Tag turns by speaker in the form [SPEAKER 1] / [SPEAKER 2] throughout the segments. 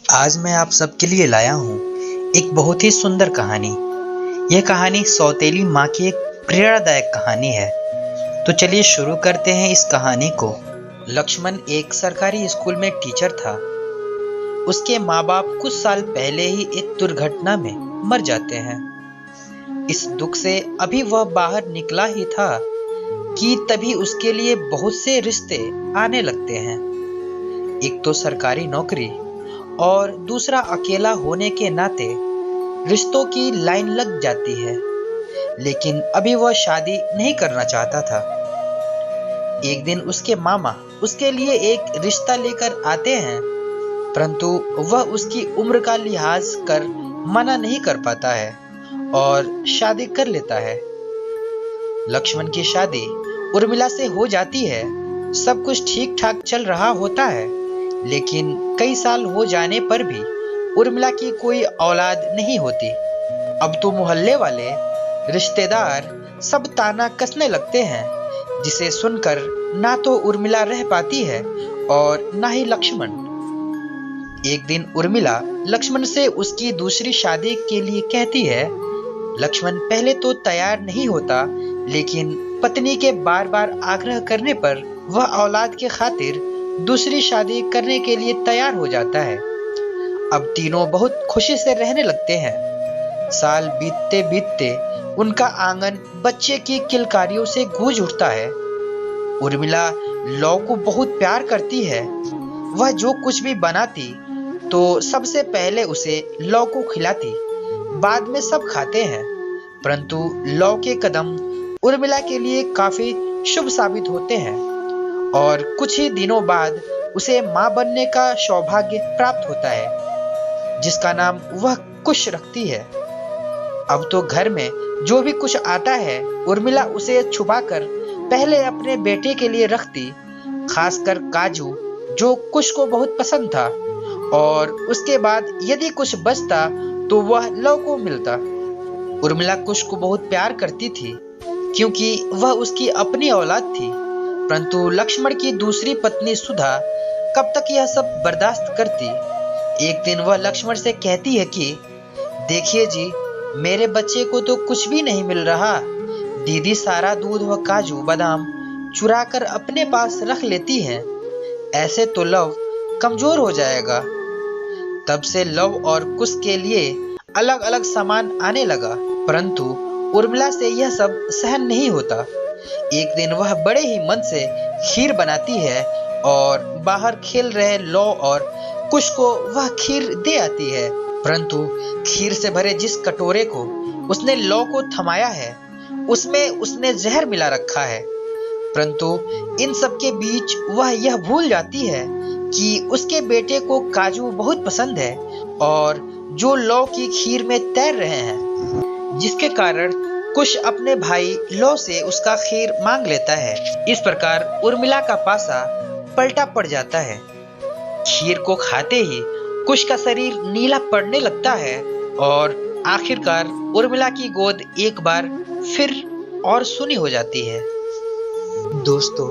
[SPEAKER 1] आज मैं आप सबके लिए लाया हूँ एक बहुत ही सुंदर कहानी। यह कहानी सौतेली माँ की एक प्रेरणादायक कहानी है। तो चलिए शुरू करते हैं इस कहानी को। लक्ष्मण एक सरकारी स्कूल में टीचर था। उसके माँ बाप कुछ साल पहले ही एक दुर्घटना में मर जाते हैं। इस दुख से अभी वह बाहर निकला ही था कि तभी उसके लिए बहुत से रिश्ते आने लगते हैं। एक तो सरकारी नौकरी और दूसरा अकेला होने के नाते रिश्तों की लाइन लग जाती है। लेकिन अभी वह शादी नहीं करना चाहता था। एक दिन उसके मामा उसके लिए एक रिश्ता लेकर आते हैं, परंतु वह उसकी उम्र का लिहाज कर मना नहीं कर पाता है और शादी कर लेता है। लक्ष्मण की शादी उर्मिला से हो जाती है। सब कुछ ठीक ठाक चल रहा होता है, लेकिन कई साल हो जाने पर भी उर्मिला की कोई औलाद नहीं होती। अब तो मोहल्ले वाले, रिश्तेदार सब ताना कसने लगते हैं, जिसे सुनकर ना तो उर्मिला रह पाती है और ना ही लक्ष्मण। एक दिन उर्मिला लक्ष्मण से उसकी दूसरी शादी के लिए कहती है। लक्ष्मण पहले तो तैयार नहीं होता, लेकिन पत्नी के बार बार आग्रह करने पर वह औलाद के खातिर दूसरी शादी करने के लिए तैयार हो जाता है। अब तीनों बहुत खुशी से रहने लगते हैं। साल बीतते बीतते उनका आंगन बच्चे की किलकारियों से गूंज उठता है। उर्मिला लौ को बहुत प्यार करती है। वह जो कुछ भी बनाती तो सबसे पहले उसे लौ को खिलाती, बाद में सब खाते हैं। परंतु लौ के कदम उर्मिला के लिए काफी शुभ साबित होते हैं और कुछ ही दिनों बाद उसे मां बनने का सौभाग्य प्राप्त होता है, जिसका नाम वह कुश रखती है। अब तो घर में जो भी कुछ आता है, उर्मिला उसे छुपाकर पहले अपने बेटे के लिए रखती, खासकर काजू, जो कुश को बहुत पसंद था, और उसके बाद यदि कुछ बचता तो वह लौ को मिलता। उर्मिला कुश को बहुत प्यार करती थी, क्योंकि वह उसकी अपनी औलाद थी। परंतु लक्ष्मण की दूसरी पत्नी सुधा कब तक यह सब बर्दाश्त करती। एक दिन वह लक्ष्मण से कहती है कि देखिए जी, मेरे बच्चे को तो कुछ भी नहीं मिल रहा। दीदी सारा दूध व काजू बादाम चुरा कर अपने पास रख लेती हैं। ऐसे तो लव कमजोर हो जाएगा। तब से लव और कुश के लिए अलग अलग सामान आने लगा, परंतु उर्मिला से यह सब सहन नहीं होता। एक दिन वह बड़े ही मन से खीर बनाती है और बाहर खेल रहे लौ और कुश को वह खीर दे आती है। परंतु खीर से भरे जिस कटोरे को उसने लौ को थमाया है, उसमें उसने जहर मिला रखा है। परंतु इन सब के बीच वह यह भूल जाती है कि उसके बेटे को काजू बहुत पसंद है और जो लौ की खीर में तैर रहे हैं, जिसके कारण कुश अपने भाई लौ से उसका खीर मांग लेता है। इस प्रकार उर्मिला का पासा पलटा पड़ जाता है। खीर को खाते ही कुश का शरीर नीला पड़ने लगता है और आखिरकार उर्मिला की गोद एक बार फिर और सूनी हो जाती है। दोस्तों,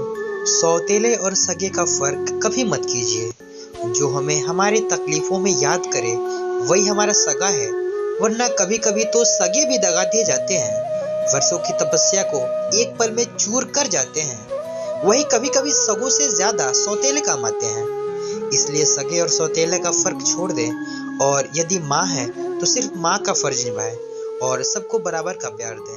[SPEAKER 1] सौतेले और सगे का फर्क कभी मत कीजिए। जो हमें हमारी तकलीफों में याद करे वही हमारा सगा है, वरना कभी कभी तो सगे भी दगा दिए जाते हैं। वर्षों की तपस्या को एक पल में चूर कर जाते हैं। वही कभी कभी सगों से ज्यादा सौतेले काम आते हैं। इसलिए सगे और सौतेले का फर्क छोड़ दें और यदि माँ है तो सिर्फ माँ का फर्ज निभाएं और सबको बराबर का प्यार दें।